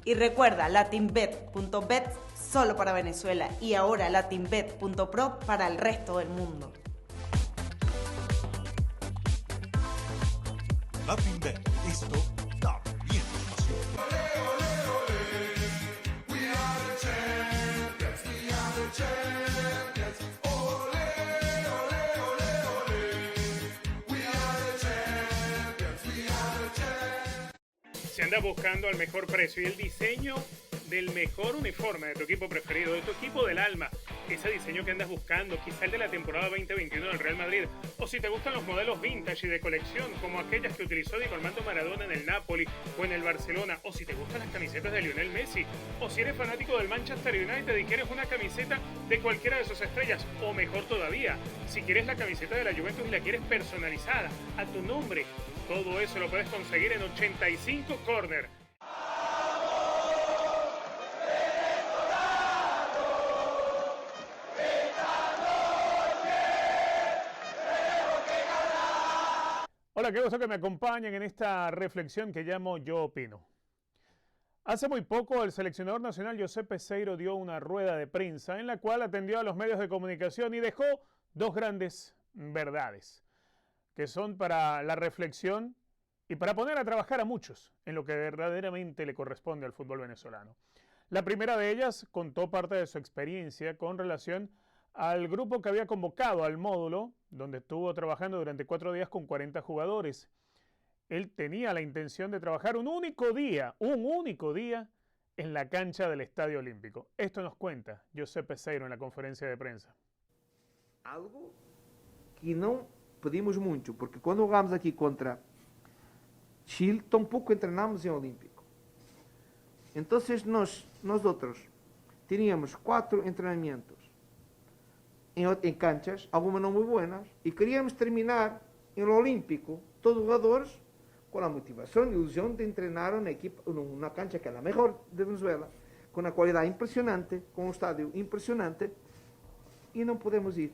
Y recuerda, latinbet.bet solo para Venezuela y ahora latinbet.pro para el resto del mundo. LatinBet, esto también es pasión. Si andas buscando el mejor precio y el diseño del mejor uniforme de tu equipo preferido, de tu equipo del alma, ese diseño que andas buscando, quizá el de la temporada 2021 del Real Madrid, o si te gustan los modelos vintage y de colección, como aquellas que utilizó Diego Armando Maradona en el Napoli o en el Barcelona, o si te gustan las camisetas de Lionel Messi, o si eres fanático del Manchester United y quieres una camiseta de cualquiera de sus estrellas, o mejor todavía, si quieres la camiseta de la Juventus y la quieres personalizada, a tu nombre, todo eso lo puedes conseguir en 85 Corner. Hola, qué gusto que me acompañen en esta reflexión que llamo Yo Opino. Hace muy poco el seleccionador nacional José Peseiro dio una rueda de prensa en la cual atendió a los medios de comunicación y dejó dos grandes verdades que son para la reflexión y para poner a trabajar a muchos en lo que verdaderamente le corresponde al fútbol venezolano. La primera de ellas contó parte de su experiencia con relación al grupo que había convocado al módulo, donde estuvo trabajando durante 4 días con 40 jugadores. Él tenía la intención de trabajar un único día en la cancha del Estadio Olímpico. Esto nos cuenta José Peseiro en la conferencia de prensa. Algo que não pedimos muito, porque quando jogamos aqui contra Chile, tampouco entrenamos em Olímpico. Então, nós outros teníamos 4 entrenamientos em canchas, algumas não muito buenas, e queríamos terminar no Olímpico, todos os jogadores com a motivação e ilusão de treinar uma cancha que é a melhor de Venezuela, com uma qualidade impressionante, com um estádio impressionante, e não podemos ir.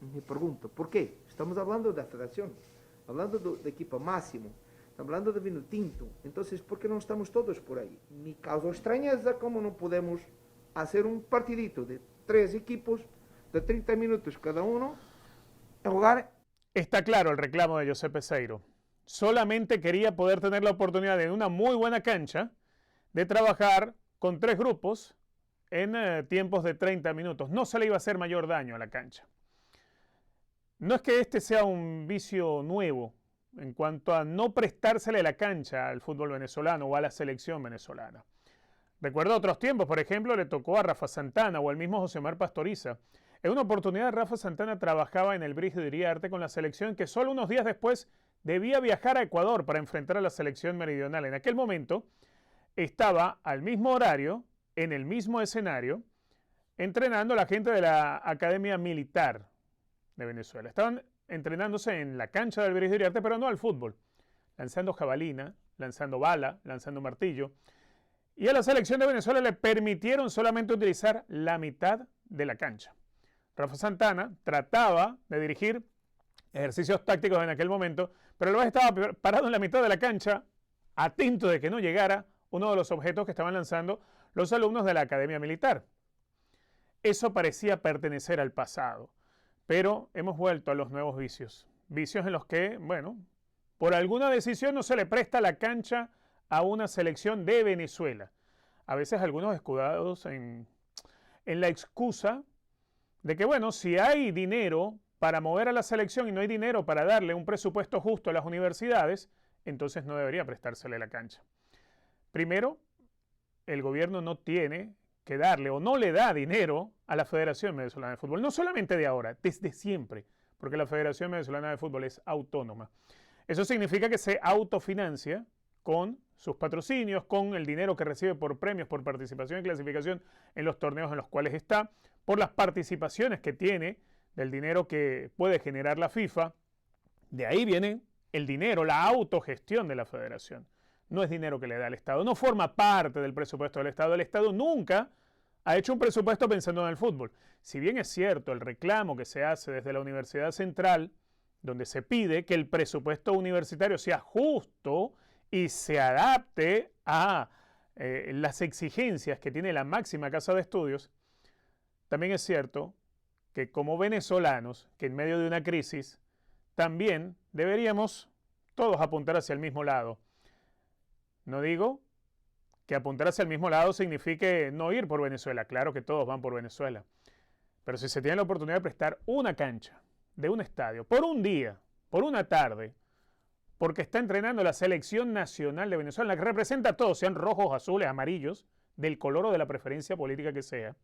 Me pergunto, por quê? Estamos falando da federação, falando da equipa máximo, estamos falando de vino tinto, então por que não estamos todos por aí? Me causa estranheza como não podemos fazer um partidito de 3 equipos de 30 minutos cada uno a jugar. Está claro el reclamo de José Peseiro. Solamente quería poder tener la oportunidad en una muy buena cancha de trabajar con 3 grupos en tiempos de 30 minutos. No se le iba a hacer mayor daño a la cancha. No es que este sea un vicio nuevo en cuanto a no prestársele la cancha al fútbol venezolano o a la selección venezolana. Recuerdo otros tiempos, por ejemplo, le tocó a Rafa Santana o al mismo Josemar Pastoriza. En una oportunidad, Rafa Santana trabajaba en el Brígido Iriarte con la selección que solo unos días después debía viajar a Ecuador para enfrentar a la selección meridional. En aquel momento estaba al mismo horario, en el mismo escenario, entrenando a la gente de la Academia Militar de Venezuela. Estaban entrenándose en la cancha del Brígido Iriarte, pero no al fútbol, lanzando jabalina, lanzando bala, lanzando martillo. Y a la selección de Venezuela le permitieron solamente utilizar la mitad de la cancha. Rafa Santana trataba de dirigir ejercicios tácticos en aquel momento, pero luego estaba parado en la mitad de la cancha, atento de que no llegara uno de los objetos que estaban lanzando los alumnos de la Academia Militar. Eso parecía pertenecer al pasado, pero hemos vuelto a los nuevos vicios. Vicios en los que, bueno, por alguna decisión no se le presta la cancha a una selección de Venezuela. A veces algunos escudados en la excusa de que, bueno, si hay dinero para mover a la selección y no hay dinero para darle un presupuesto justo a las universidades, entonces no debería prestársele la cancha. Primero, el gobierno no tiene que darle o no le da dinero a la Federación Venezolana de Fútbol. No solamente de ahora, desde siempre, porque la Federación Venezolana de Fútbol es autónoma. Eso significa que se autofinancia con sus patrocinios, con el dinero que recibe por premios, por participación y clasificación en los torneos en los cuales está, por las participaciones que tiene del dinero que puede generar la FIFA. De ahí viene el dinero, la autogestión de la federación. No es dinero que le da el Estado, no forma parte del presupuesto del Estado. El Estado nunca ha hecho un presupuesto pensando en el fútbol. Si bien es cierto el reclamo que se hace desde la Universidad Central, donde se pide que el presupuesto universitario sea justo y se adapte a las exigencias que tiene la máxima casa de estudios, también es cierto que como venezolanos, que en medio de una crisis, también deberíamos todos apuntar hacia el mismo lado. No digo que apuntar hacia el mismo lado signifique no ir por Venezuela. Claro que todos van por Venezuela. Pero si se tiene la oportunidad de prestar una cancha de un estadio por un día, por una tarde, porque está entrenando la selección nacional de Venezuela, la que representa a todos, sean rojos, azules, amarillos, del color o de la preferencia política que sea,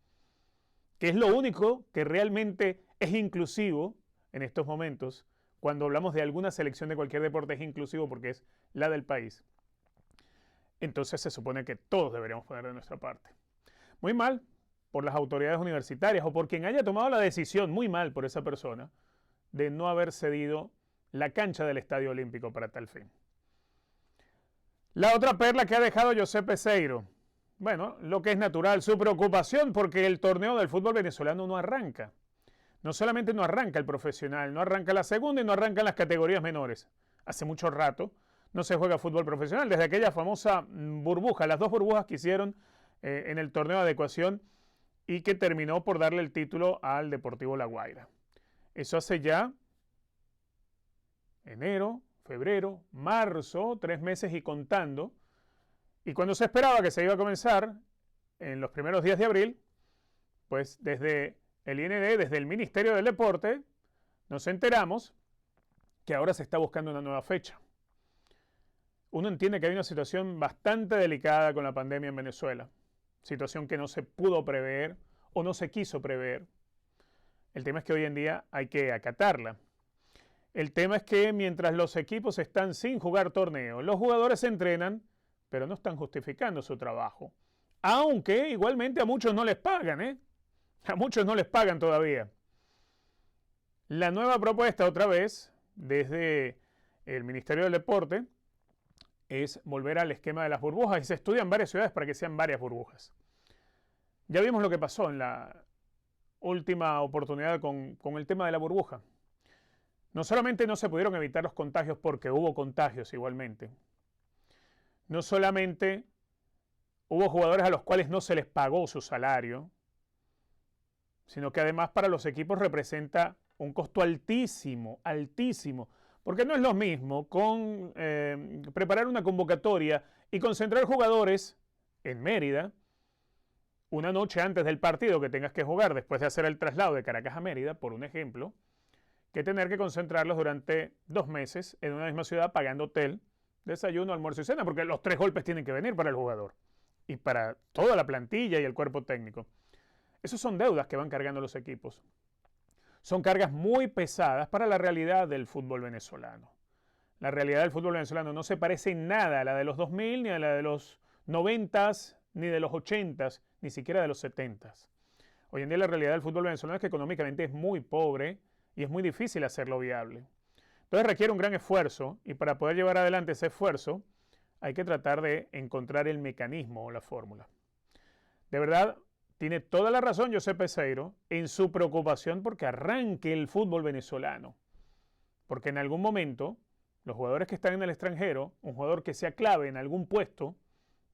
que es lo único que realmente es inclusivo en estos momentos. Cuando hablamos de alguna selección de cualquier deporte es inclusivo porque es la del país. Entonces se supone que todos deberíamos poner de nuestra parte. Muy mal por las autoridades universitarias o por quien haya tomado la decisión, muy mal por esa persona, de no haber cedido la cancha del Estadio Olímpico para tal fin. La otra perla que ha dejado José Peseiro. Bueno, lo que es natural, su preocupación porque el torneo del fútbol venezolano no arranca. No solamente no arranca el profesional, no arranca la segunda y no arrancan las categorías menores. Hace mucho rato no se juega fútbol profesional, desde aquella famosa burbuja, las dos burbujas que hicieron en el torneo de adecuación y que terminó por darle el título al Deportivo La Guaira. Eso hace ya enero, febrero, marzo, 3 meses y contando. Y cuando se esperaba que se iba a comenzar en los primeros días de abril, pues desde el IND, desde el Ministerio del Deporte, nos enteramos que ahora se está buscando una nueva fecha. Uno entiende que hay una situación bastante delicada con la pandemia en Venezuela, situación que no se pudo prever o no se quiso prever. El tema es que hoy en día hay que acatarla. El tema es que mientras los equipos están sin jugar torneo, los jugadores se entrenan, pero no están justificando su trabajo. Aunque igualmente a muchos no les pagan, ¿eh? A muchos no les pagan todavía. La nueva propuesta, otra vez, desde el Ministerio del Deporte, es volver al esquema de las burbujas y se estudia en varias ciudades para que sean varias burbujas. Ya vimos lo que pasó en la última oportunidad con el tema de la burbuja. No solamente no se pudieron evitar los contagios porque hubo contagios igualmente. No solamente hubo jugadores a los cuales no se les pagó su salario, sino que además para los equipos representa un costo altísimo, altísimo. Porque no es lo mismo con preparar una convocatoria y concentrar jugadores en Mérida una noche antes del partido que tengas que jugar después de hacer el traslado de Caracas a Mérida, por un ejemplo, que tener que concentrarlos durante 2 meses en una misma ciudad pagando hotel, desayuno, almuerzo y cena, porque los 3 golpes tienen que venir para el jugador y para toda la plantilla y el cuerpo técnico. Esas son deudas que van cargando los equipos. Son cargas muy pesadas para la realidad del fútbol venezolano. La realidad del fútbol venezolano no se parece en nada a la de los 2000, ni a la de los 90s, ni de los 80s, ni siquiera de los 70s. Hoy en día la realidad del fútbol venezolano es que económicamente es muy pobre y es muy difícil hacerlo viable. Entonces requiere un gran esfuerzo y para poder llevar adelante ese esfuerzo hay que tratar de encontrar el mecanismo o la fórmula. De verdad, tiene toda la razón José Peseiro en su preocupación porque arranque el fútbol venezolano. Porque en algún momento, los jugadores que están en el extranjero, un jugador que sea clave en algún puesto,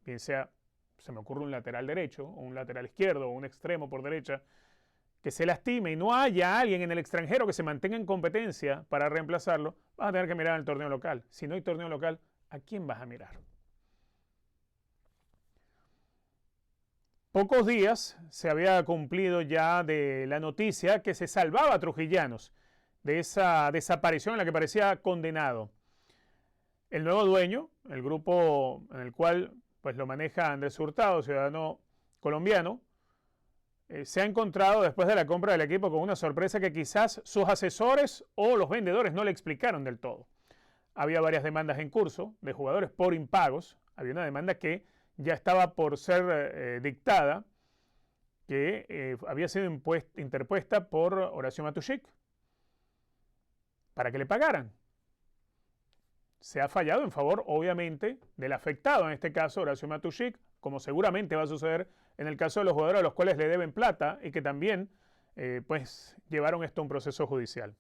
bien sea, se me ocurre un lateral derecho, o un lateral izquierdo, o un extremo por derecha, que se lastime y no haya alguien en el extranjero que se mantenga en competencia para reemplazarlo, vas a tener que mirar al torneo local. Si no hay torneo local, ¿a quién vas a mirar? Pocos días se había cumplido ya de la noticia que se salvaba a Trujillanos de esa desaparición en la que parecía condenado. El nuevo dueño, el grupo en el cual pues, lo maneja Andrés Hurtado, ciudadano colombiano, se ha encontrado después de la compra del equipo con una sorpresa que quizás sus asesores o los vendedores no le explicaron del todo. Había varias demandas en curso de jugadores por impagos. Había una demanda que ya estaba por ser dictada, que había sido interpuesta por Horacio Matuschik para que le pagaran. Se ha fallado en favor, obviamente, del afectado, en este caso Horacio Matuschik, como seguramente va a suceder en el caso de los jugadores a los cuales le deben plata y que también pues, llevaron esto a un proceso judicial.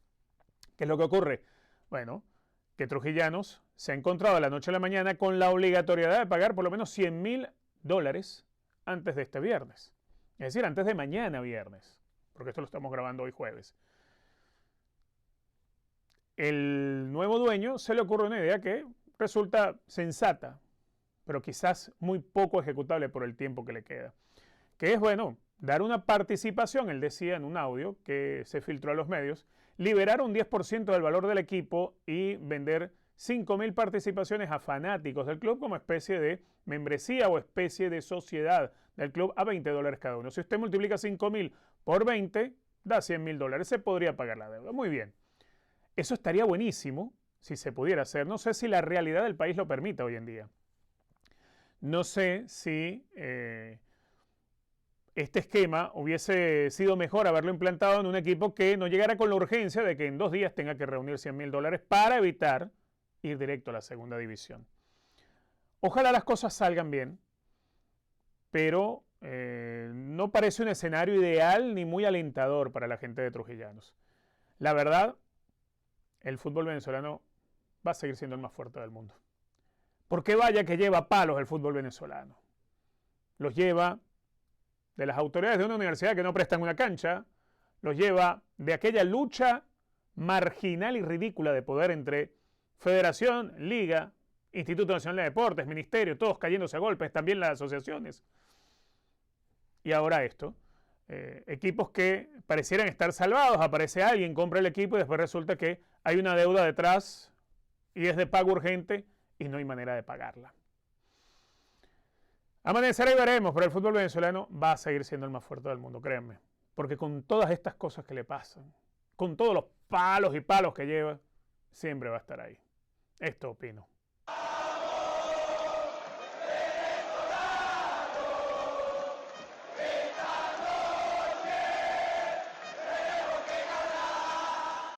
¿Qué es lo que ocurre? Bueno, que Trujillanos se ha encontrado de la noche a la mañana con la obligatoriedad de pagar por lo menos $100.000 dólares antes de este viernes. Es decir, antes de mañana viernes, porque esto lo estamos grabando hoy jueves. El nuevo dueño se le ocurre una idea que resulta sensata, pero quizás muy poco ejecutable por el tiempo que le queda. Que es, bueno, dar una participación, él decía en un audio que se filtró a los medios, liberar un 10% del valor del equipo y vender 5.000 participaciones a fanáticos del club como especie de membresía o especie de sociedad del club a $20 cada uno. Si usted multiplica 5.000 por 20, da $100.000. Se podría pagar la deuda. Muy bien. Eso estaría buenísimo si se pudiera hacer. No sé si la realidad del país lo permita hoy en día. No sé si este esquema hubiese sido mejor haberlo implantado en un equipo que no llegara con la urgencia de que en 2 días tenga que reunir $100.000 para evitar ir directo a la segunda división. Ojalá las cosas salgan bien, pero no parece un escenario ideal ni muy alentador para la gente de Trujillanos. La verdad, el fútbol venezolano va a seguir siendo el más fuerte del mundo. Porque vaya que lleva palos el fútbol venezolano. Los lleva de las autoridades de una universidad que no prestan una cancha, los lleva de aquella lucha marginal y ridícula de poder entre Federación, Liga, Instituto Nacional de Deportes, Ministerio, todos cayéndose a golpes, también las asociaciones. Y ahora esto. Equipos que parecieran estar salvados, aparece alguien, compra el equipo y después resulta que hay una deuda detrás y es de pago urgente y no hay manera de pagarla. Amanecerá y veremos, pero el fútbol venezolano va a seguir siendo el más fuerte del mundo, créanme. Porque con todas estas cosas que le pasan, con todos los palos y palos que lleva, siempre va a estar ahí. Esto opino.